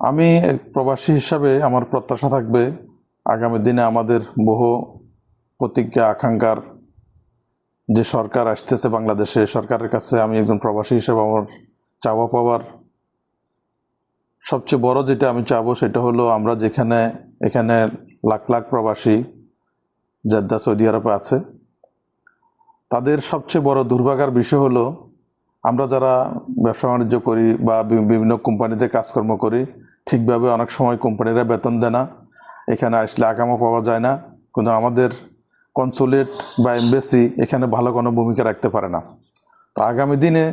আমি এক প্রবাসী হিসাবে আমার প্রত্যাশা থাকবে আগামী দিনে আমাদের বহু প্রতিজ্ঞা আকাঙ্ক্ষার যে সরকার আসতেছে বাংলাদেশে, সরকারের কাছে আমি একজন প্রবাসী হিসেবে আমার চাওয়া পাওয়ার সবচেয়ে বড় যেটা আমি চাবো সেটা হলো আমরা এখানে লাখ লাখ প্রবাসী জেদ্দা সৌদি আরবে আছে, তাদের সবচেয়ে বড় দুর্ভাগ্যের বিষয় হলো আমরা যারা ব্যবসা বাণিজ্য করি বা বিভিন্ন কোম্পানিতে কাজকর্ম করি, ঠিকভাবে অনেক সময় কোম্পানিরা বেতন দেয় না, এখানে আসলে আকামা পাওয়া যায় না, কিন্তু আমাদের কনসুলেট বা এমবেসি এখানে ভালো কোনো ভূমিকা রাখতে পারে না। তো আগামী দিনে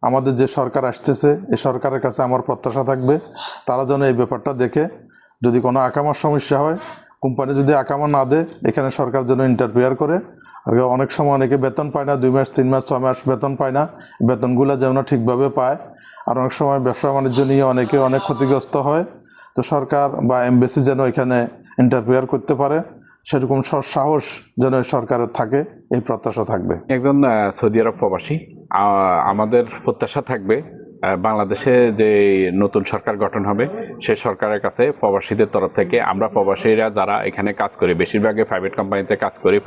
আমাদের যে সরকার আসতেছে, এই সরকারের কাছে আমার প্রত্যাশা থাকবে তারা যেন এই ব্যাপারটা দেখে, যদি কোনো আকামার সমস্যা হয়, কোম্পানি যদি আকামা না দেয়, এখানে সরকার যেন ইন্টারফেয়ার করে। আর অনেক সময় অনেকে বেতন পায় না, 2 মাস 3 মাস 6 মাস বেতন পায় না, বেতনগুলো যেন ঠিকভাবে পায়। আর অনেক সময় ব্যবসা বাণিজ্য নিয়ে অনেকে অনেক ক্ষতিগ্রস্ত হয়। তো সরকার বা এমবেসি যেন এখানে ইন্টারফেয়ার করতে পারে, সেরকম সাহস যেন সরকারের থাকে, এই প্রত্যাশা থাকবে। একজন সৌদি আরব প্রবাসী, আমাদের প্রত্যাশা থাকবে বাংলাদেশে যে নতুন সরকার গঠন হবে সেই সরকারের কাছে প্রবাসীদের তরফ থেকে, আমরা প্রবাসীরা যারা এখানে কাজ করি, বেশিরভাগই প্রাইভেট কোম্পানিতে কাজ করি,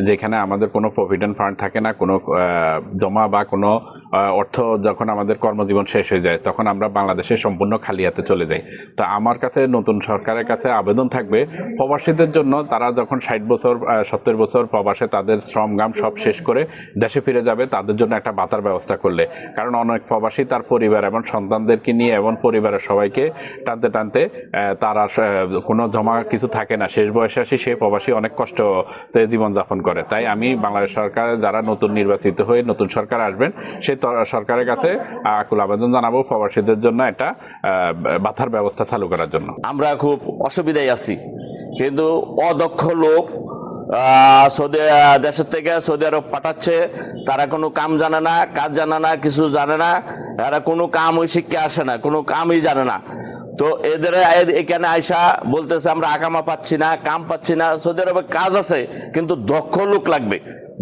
যেখানে আমাদের কোনো প্রভিডেন্ট ফান্ড থাকে না, কোনো জমা বা কোনো অর্থ, যখন আমাদের কর্মজীবন শেষ হয়ে যায় তখন আমরা বাংলাদেশে সম্পূর্ণ খালি হাতে চলে যাই। তা আমার কাছে নতুন সরকারের কাছে আবেদন থাকবে প্রবাসীদের জন্য, তারা যখন 60 বছর 70 বছর প্রবাসে তাদের শ্রম ঘাম সব শেষ করে দেশে ফিরে যাবে, তাদের জন্য একটা ভাতার ব্যবস্থা করলে। কারণ অনেক প্রবাসী তার পরিবার এবং সন্তানদেরকে নিয়ে এবং পরিবারের সবাইকে টানতে টানতে তারা কোনো জমা কিছু থাকে না, শেষ বয়সে আসি সে প্রবাসী অনেক কষ্টতে জীবনযাপন করে। তাই আমি বাংলাদেশ সরকারের যারা নতুন নির্বাচিত হয়ে নতুন সরকার আসবেন সেই সরকারের কাছে আকুল আবেদন জানাবো প্রবাসীদের জন্য একটা ভাতার ব্যবস্থা চালু করার জন্য। আমরা খুব অসুবিধায় আছি, কিন্তু অদক্ষ লোক দেশের থেকে সৌদি আরব পাঠাচ্ছে, তারা কোনো কাম জানে না, কাজ জানে না, কিছু জানে না, এরা কোনো কাম ওই শিক্ষা আসে না, কোনো কামই জানে না। তো এদের এখানে আইসা বলতেছে আমরা আকামা পাচ্ছি না, কাম পাচ্ছি না। সৌদি আরবে কাজ আছে, কিন্তু দক্ষ লোক লাগবে,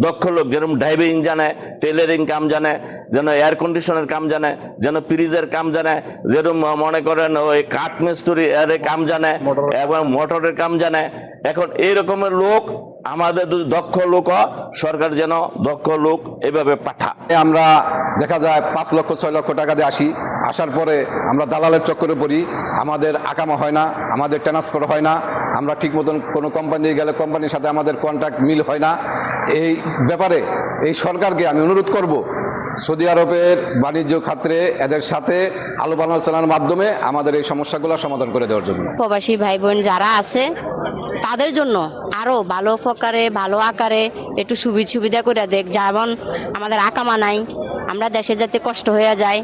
দক্ষ লোক যেরকম ড্রাইভিং জানে, টেলারিং কাম জানে, যেন এয়ার কন্ডিশনের কাম জানে, যেন ফ্রিজের কাম জানে, যেরকম মনে করেন ওই কাঠ মিস্ত্রি এর কাম জানে এবং মোটরের কাম জানে। এখন এই রকমের লোক আমাদের দক্ষ লোক, সরকার যেন দক্ষ লোক এভাবে পাঠা। আমরা দেখা যায় 5 লক্ষ 6 লক্ষ টাকা দিয়ে আসার পরে আমরা দালালের চক্করে পড়ি, আমাদের আকামা হয় না, আমাদের ট্রান্সফার হয় না, আমরা ঠিক মতন কোনো কোম্পানি গেলে কোম্পানির সাথে আমাদের কন্ট্রাক্ট মিল হয় না। এই ব্যাপারে এই সরকারকে আমি অনুরোধ করব, সৌদি আরবের বাণিজ্য খাতে এদের সাথে আলোচনার মাধ্যমে আমাদের এই সমস্যাগুলো সমাধান করে দেওয়ার জন্য। প্রবাসী ভাই বোন যারা আছে তাদের জন্য আরো ভালো প্রকারে ভালো আকারে একটু সুবিধা করে দেখ, যেমন আমাদের আকামা নাই, আমরা দেশে যেতে কষ্ট হয়ে যায়।